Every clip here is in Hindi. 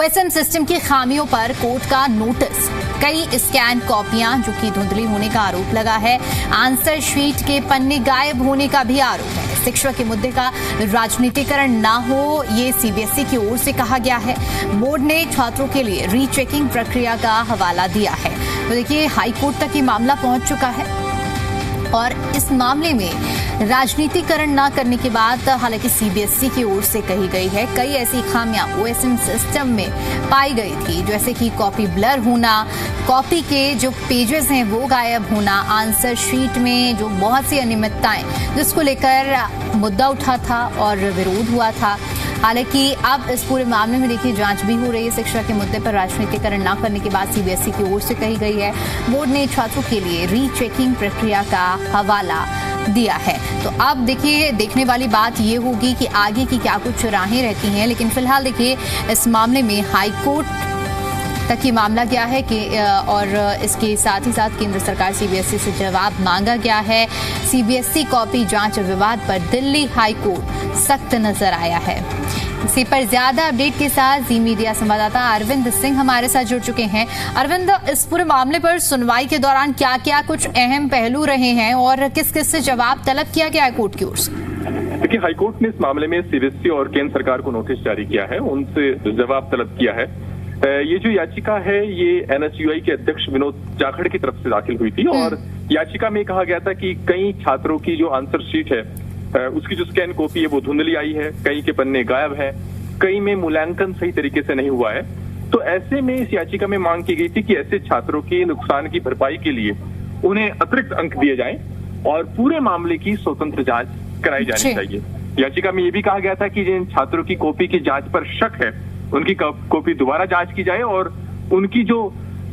ओएसएम सिस्टम की खामियों पर कोर्ट का नोटिस, कई स्कैन कॉपियां जो कि धुंधली होने का आरोप लगा है, आंसर शीट के पन्ने गायब होने का भी आरोप है। शिक्षा के मुद्दे का राजनीतिकरण ना हो, ये सीबीएसई की ओर से कहा गया है। बोर्ड ने छात्रों के लिए रीचेकिंग प्रक्रिया का हवाला दिया है। तो देखिए, हाईकोर्ट तक ये मामला पहुंच चुका है और इस मामले में राजनीतिकरण न करने के बाद हालांकि सीबीएसई की ओर से कही गई है कई ऐसी खामियां ओएसएम सिस्टम में पाई गई थी, जैसे कि कॉपी ब्लर होना, कॉपी के जो पेजेस हैं वो गायब होना, आंसर शीट में जो बहुत सी अनियमितताएं जिसको लेकर मुद्दा उठा था और विरोध हुआ था। हालांकि अब इस पूरे मामले में देखिए जांच भी हो रही है। शिक्षा के मुद्दे पर राजनीतिकरण न करने के बाद सीबीएसई की ओर से कही गई है बोर्ड ने छात्रों के लिए रीचेकिंग प्रक्रिया का हवाला दिया है। तो अब देखिए, देखने वाली बात ये होगी कि आगे की क्या कुछ राहें रहती हैं, लेकिन फिलहाल देखिए इस मामले में हाईकोर्ट तक ये मामला गया है कि और इसके साथ ही साथ केंद्र सरकार सीबीएसई से जवाब मांगा गया है। सीबीएसई कॉपी जांच विवाद पर दिल्ली हाईकोर्ट सख्त नजर आया है। इसी पर ज्यादा अपडेट के साथ जी मीडिया संवाददाता अरविंद सिंह हमारे साथ जुड़ चुके हैं। अरविंद, इस पूरे मामले पर सुनवाई के दौरान क्या क्या कुछ अहम पहलू रहे हैं और किस किस से जवाब तलब किया गया है कोर्ट की ओर से? देखिए, हाईकोर्ट ने इस मामले में सीबीएसई और केंद्र सरकार को नोटिस जारी किया है, उनसे जवाब तलब किया है। ये जो याचिका है ये एनएसयूआई के अध्यक्ष विनोद जाखड़ की तरफ से दाखिल हुई थी और याचिका में कहा गया था कि कई छात्रों की जो आंसर शीट है उसकी जो स्कैन कॉपी है वो धुंधली आई है, कई के पन्ने गायब हैं, कई में मूल्यांकन सही तरीके से नहीं हुआ है। तो ऐसे में इस याचिका में मांग की गई थी कि ऐसे छात्रों के नुकसान की भरपाई के लिए उन्हें अतिरिक्त अंक दिए जाएं और पूरे मामले की स्वतंत्र जांच कराई जानी चाहिए। याचिका में ये भी कहा गया था कि जिन छात्रों की कॉपी की जांच पर शक है उनकी कॉपी दोबारा जांच की जाए और उनकी जो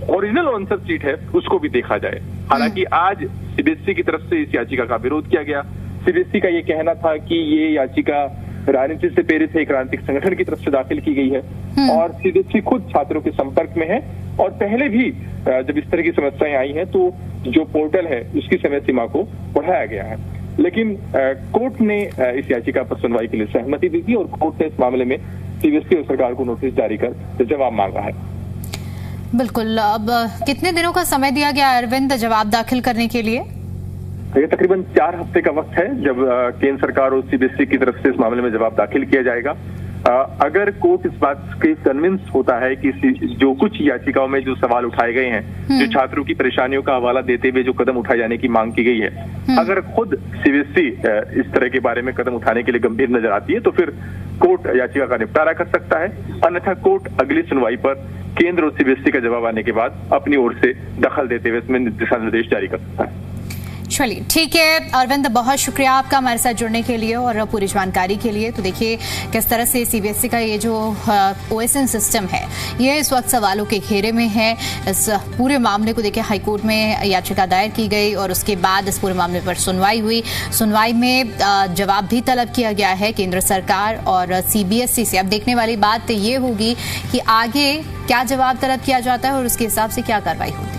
ओरिजिनल आंसर शीट है उसको भी देखा जाए। हालांकि आज सीबीएसई की तरफ से इस याचिका का विरोध किया गया। सीबीएसई का ये कहना था कि ये याचिका राजनीति से प्रेरित है, एक राजनीतिक संगठन की तरफ से दाखिल की गई है और सीबीएसई खुद छात्रों के संपर्क में है और पहले भी जब इस तरह की समस्याएं आई हैं तो जो पोर्टल है उसकी समय सीमा को बढ़ाया गया है। लेकिन कोर्ट ने इस याचिका पर सुनवाई के लिए सहमति दी थी और कोर्ट ने इस मामले में सीबीएसई और सरकार को नोटिस जारी कर जवाब मांगा है। बिल्कुल, अब कितने दिनों का समय दिया गया अरविंद जवाब दाखिल करने के लिए? ये तकरीबन 4 हफ्ते का वक्त है जब केंद्र सरकार और सीबीएसई की तरफ से इस मामले में जवाब दाखिल किया जाएगा। अगर कोर्ट इस बात के कन्विंस होता है कि जो कुछ याचिकाओं में जो सवाल उठाए गए हैं, जो छात्रों की परेशानियों का हवाला देते हुए जो कदम उठाए जाने की मांग की गई है, अगर खुद सीबीएसई इस तरह के बारे में कदम उठाने के लिए गंभीर नजर आती है तो फिर कोर्ट याचिका का निपटारा कर सकता है। अन्यथा कोर्ट अगली सुनवाई पर केंद्र और सीबीएसई का जवाब आने के बाद अपनी ओर से दखल देते हुए इसमें दिशा निर्देश जारी कर सकता है। चलिए, ठीक है अरविंद, बहुत शुक्रिया आपका हमारे साथ जुड़ने के लिए और पूरी जानकारी के लिए। तो देखिए किस तरह से सीबीएसई का ये जो ओएसएम सिस्टम है ये इस वक्त सवालों के घेरे में है। इस पूरे मामले को देखिए हाईकोर्ट में याचिका दायर की गई और उसके बाद इस पूरे मामले पर सुनवाई हुई। सुनवाई में जवाब भी तलब किया गया है केंद्र सरकार और सीबीएसई से। अब देखने वाली बात ये होगी कि आगे क्या जवाब तलब किया जाता है और उसके हिसाब से क्या कार्रवाई होती है।